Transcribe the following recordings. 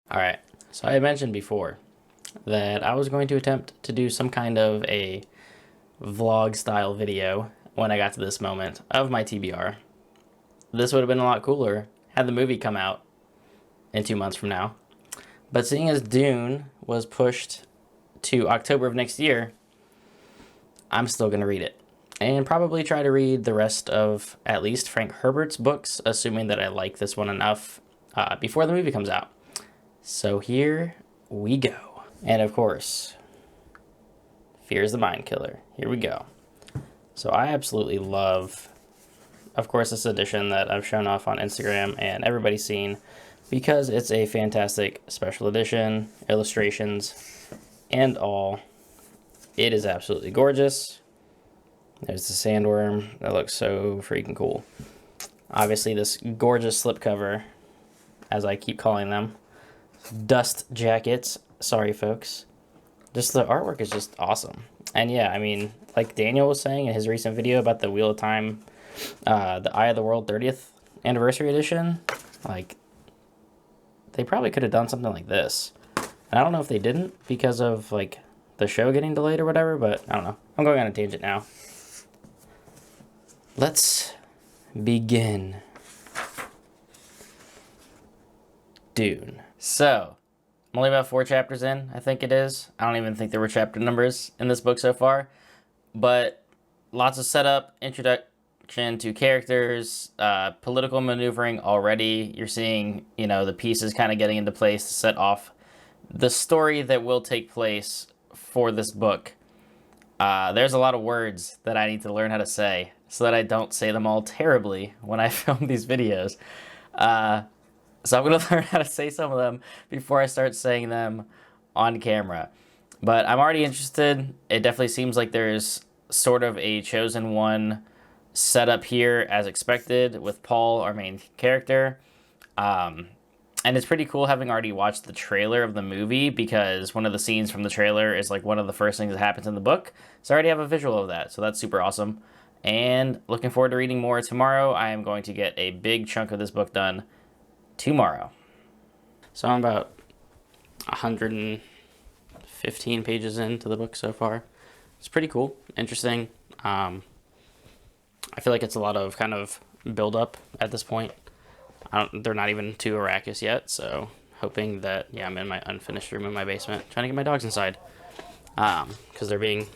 Alright, so I mentioned before that I was going to attempt to do some kind of a vlog style video when I got to this moment of my TBR. This would have been a lot cooler had the movie come out in 2 months from now. But seeing as Dune was pushed to October of next year, I'm still going to read it. And probably try to read the rest of at least Frank Herbert's books, assuming that I like this one enough before the movie comes out. So here we go. And of course, Fear is the Mind Killer. Here we go. So I absolutely love, of course, this edition that I've shown off on Instagram and everybody's seen because it's a fantastic special edition, illustrations, and all. It is absolutely gorgeous. There's the sandworm. That looks so freaking cool. Obviously, this gorgeous slipcover, as I keep calling them. Dust jackets. Sorry, folks. Just the artwork is just awesome. And yeah, I mean, like Daniel was saying in his recent video about the Wheel of Time, the Eye of the World 30th Anniversary Edition, like, they probably could have done something like this. And I don't know if they didn't because of, like, the show getting delayed or whatever, but I don't know. I'm going on a tangent now. Let's begin. Dune. So, I'm only about 4 chapters in, I think it is. I don't even think there were chapter numbers in this book so far. But lots of setup, introduction to characters, political maneuvering already. You're seeing, you know, the pieces kind of getting into place to set off the story that will take place for this book. There's a lot of words that I need to learn how to say so that I don't say them all terribly when I film these videos. So I'm going to learn how to say some of them before I start saying them on camera. But I'm already interested. It definitely seems like there's sort of a chosen one set up here as expected with Paul, our main character. And it's pretty cool having already watched the trailer of the movie because one of the scenes from the trailer is like one of the first things that happens in the book. So I already have a visual of that. So that's super awesome. And looking forward to reading more tomorrow. I am going to get a big chunk of this book done tomorrow. So I'm about 115 pages into the book so far. It's pretty cool, interesting. I feel like it's a lot of kind of build up at this point. They're not even to Arrakis yet, so hoping that, yeah, I'm in my unfinished room in my basement trying to get my dogs inside because they're being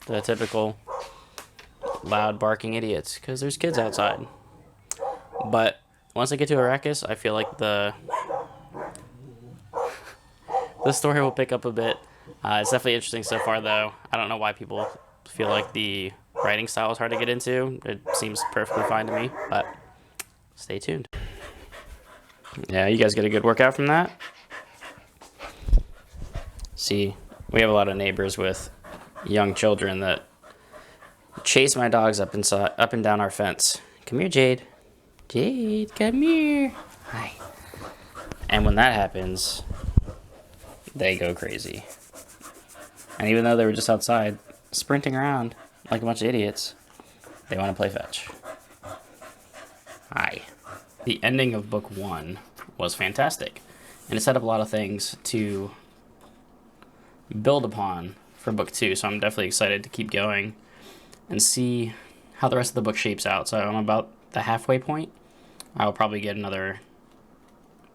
the typical loud barking idiots because there's kids outside. But once I get to Arrakis, I feel like the story will pick up a bit. It's definitely interesting so far, though. I don't know why people feel like the writing style is hard to get into. It seems perfectly fine to me, but stay tuned. Yeah, you guys get a good workout from that? See, we have a lot of neighbors with young children that chase my dogs up and down our fence. Come here, Jade. Jade, come here. Hi. And when that happens, they go crazy. And even though they were just outside, sprinting around like a bunch of idiots, they want to play fetch. Hi. The ending of book 1 was fantastic. And it set up a lot of things to build upon for book 2. So I'm definitely excited to keep going and see how the rest of the book shapes out. So I'm about the halfway point. I'll probably get another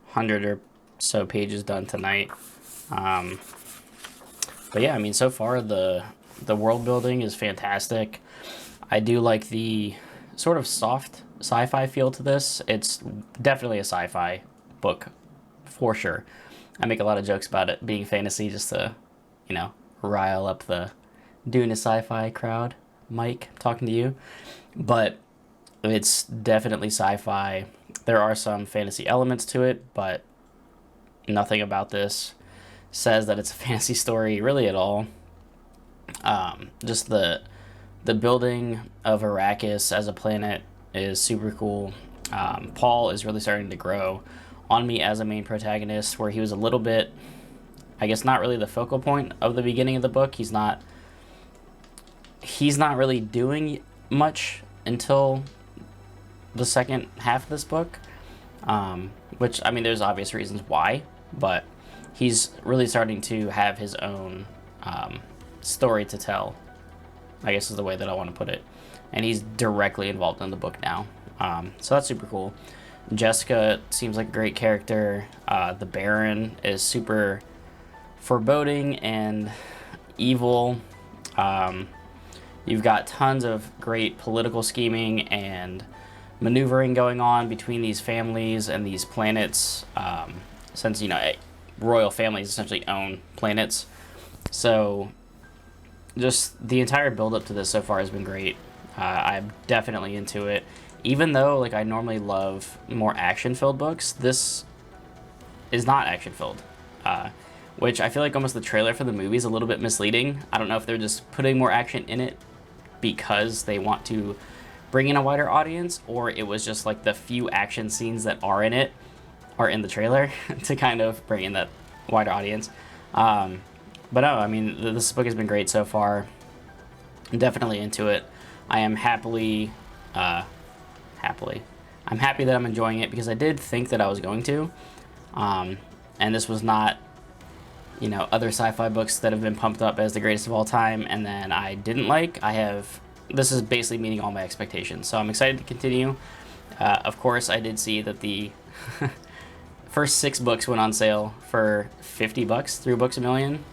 100 or so pages done tonight. But yeah, I mean, so far the world building is fantastic. I do like the sort of soft sci-fi feel to this. It's definitely a sci-fi book, for sure. I make a lot of jokes about it being fantasy just to, you know, rile up the Dune is sci-fi crowd. Mike, talking to you. But it's definitely sci-fi. There are some fantasy elements to it, but nothing about this says that it's a fantasy story really at all. Just the building of Arrakis as a planet is super cool. Paul is really starting to grow on me as a main protagonist, where he was a little bit, I guess, not really the focal point of the beginning of the book. He's not really doing much until the second half of this book. Which, I mean, there's obvious reasons why, but he's really starting to have his own story to tell, I guess is the way that I want to put it. And he's directly involved in the book now. So that's super cool. Jessica seems like a great character. The Baron is super foreboding and evil. You've got tons of great political scheming and maneuvering going on between these families and these planets, since, royal families essentially own planets. So just the entire build up to this so far has been great. I'm definitely into it. Even though, like, I normally love more action-filled books, this is not action-filled. Which I feel like almost the trailer for the movie is a little bit misleading. I don't know if they're just putting more action in it because they want to bring in a wider audience, or it was just like the few action scenes that are in it are in the trailer to kind of bring in that wider audience. But no, I mean, this book has been great so far. I'm definitely into it. I am I'm happy that I'm enjoying it, because I did think that I was going to. And this was not, other sci-fi books that have been pumped up as the greatest of all time and then I didn't like. This is basically meeting all my expectations. So I'm excited to continue. Of course, I did see that the first 6 books went on sale for $50 through Books A Million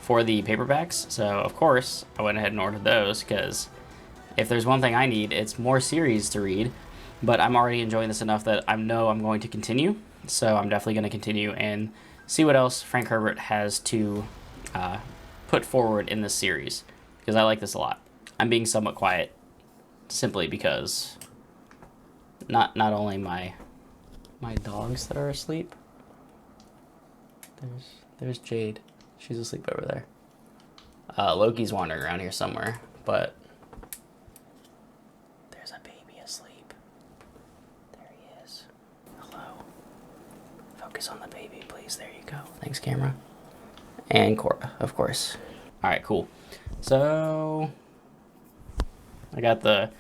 for the paperbacks. So, of course, I went ahead and ordered those, because if there's one thing I need, it's more series to read. But I'm already enjoying this enough that I know I'm going to continue. So I'm definitely going to continue and see what else Frank Herbert has to put forward in this series, because I like this a lot. I'm being somewhat quiet simply because not only my dogs that are asleep. There's Jade. She's asleep over there. Loki's wandering around here somewhere, but there's a baby asleep. There he is. Hello. Focus on the baby, please. There you go. Thanks, camera. And Cora, of course. All right, cool. So I got the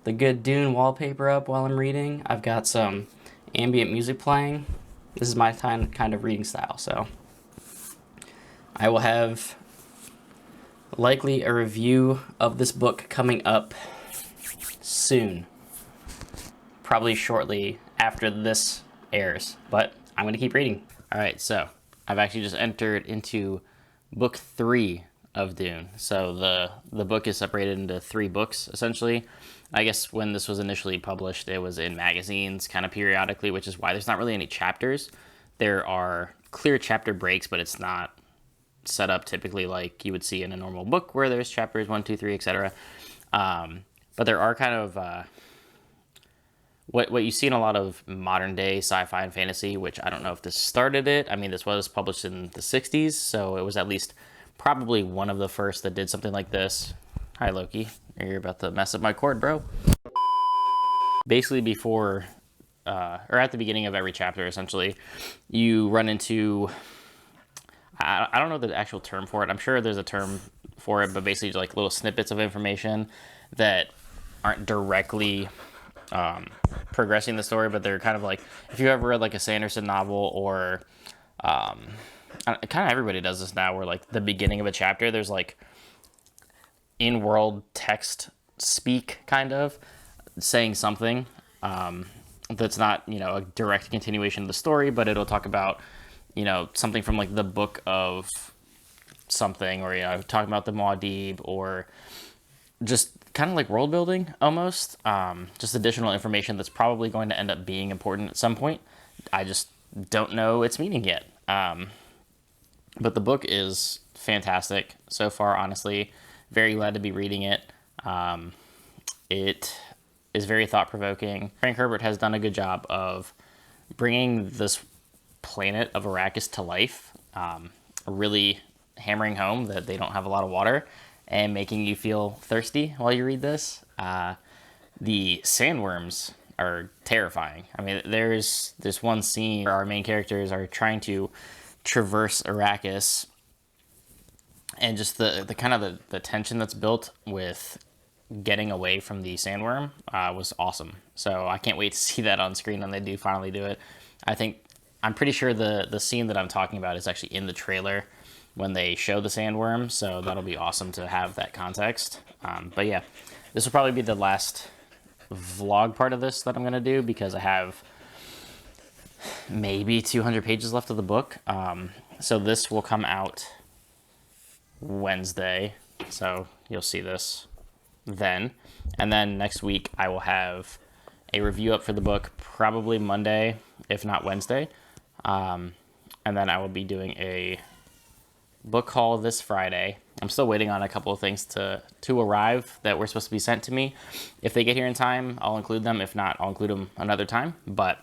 good Dune wallpaper up while I'm reading. I've got some ambient music playing. This is my kind of reading style, so I will have likely a review of this book coming up soon. Probably shortly after this airs, but I'm going to keep reading. All right, so I've actually just entered into book 3 of Dune. So the book is separated into 3 books, essentially. I guess when this was initially published, it was in magazines kind of periodically, which is why there's not really any chapters. There are clear chapter breaks, but it's not set up typically like you would see in a normal book where there's chapters 1, 2, 3, etc. But there are kind of what you see in a lot of modern day sci-fi and fantasy, which I don't know if this started it. I mean, this was published in the 60s, so it was at least probably one of the first that did something like this. Hi, Loki. You're about to mess up my cord, bro. Basically, before, or at the beginning of every chapter, essentially, you run into, I don't know the actual term for it. I'm sure there's a term for it, but basically like little snippets of information that aren't directly progressing the story, but they're kind of like, if you ever read like a Sanderson novel, or kind of everybody does this now, where like the beginning of a chapter, there's like in-world text speak, kind of saying something that's not, a direct continuation of the story, but it'll talk about, something from like the book of something, or, talking about the Muad'Dib, or just kind of like world building almost, just additional information that's probably going to end up being important at some point. I just don't know its meaning yet. But the book is fantastic so far, honestly. Very glad to be reading it. It is very thought-provoking. Frank Herbert has done a good job of bringing this planet of Arrakis to life, really hammering home that they don't have a lot of water and making you feel thirsty while you read this. The sandworms are terrifying. I mean, there's this one scene where our main characters are trying to traverse Arrakis, and just the kind of the tension that's built with getting away from the sandworm was awesome. So I can't wait to see that on screen when they do finally do it. I'm pretty sure the scene that I'm talking about is actually in the trailer when they show the sandworm, so that'll be awesome to have that context. But yeah, this will probably be the last vlog part of this that I'm gonna do, because I have maybe 200 pages left of the book. So this will come out Wednesday, so you'll see this then. And then next week I will have a review up for the book, probably Monday, if not Wednesday. And then I will be doing a book haul this Friday. I'm still waiting on a couple of things to arrive that were supposed to be sent to me. If they get here in time, I'll include them. If not, I'll include them another time. But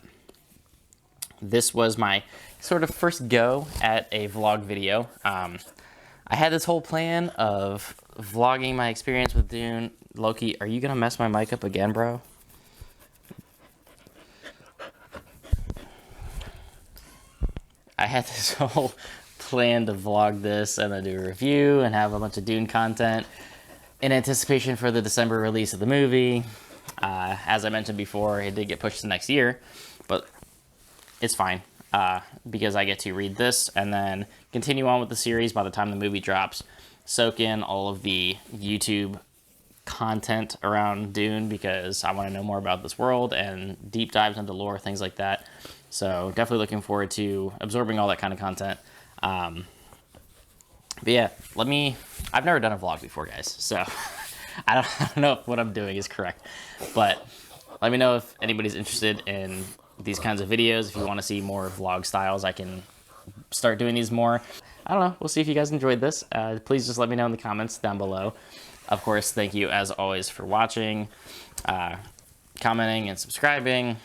this was my sort of first go at a vlog video. I had this whole plan of vlogging my experience with Dune. Loki, are you gonna mess my mic up again, bro? I had this whole plan to vlog this and then do a review and have a bunch of Dune content in anticipation for the December release of the movie. As I mentioned before, it did get pushed to next year, but it's fine because I get to read this and then continue on with the series by the time the movie drops, soak in all of the YouTube content around Dune because I want to know more about this world and deep dives into lore, things like that. So definitely looking forward to absorbing all that kind of content. But yeah, I've never done a vlog before, guys, so I don't know if what I'm doing is correct, but let me know if anybody's interested in these kinds of videos. If you want to see more vlog styles, I can start doing these more. I don't know. We'll see if you guys enjoyed this. Please just let me know in the comments down below. Of course, thank you as always for watching, commenting, and subscribing.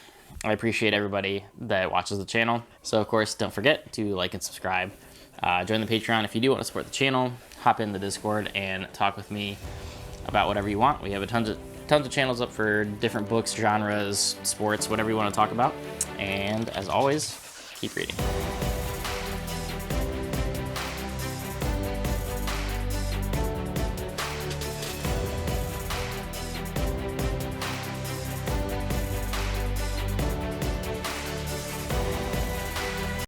I appreciate everybody that watches the channel. So, of course, don't forget to like and subscribe. Join the Patreon if you do want to support the channel. Hop in the Discord and talk with me about whatever you want. We have tons of channels up for different books, genres, sports, whatever you want to talk about. And as always, keep reading.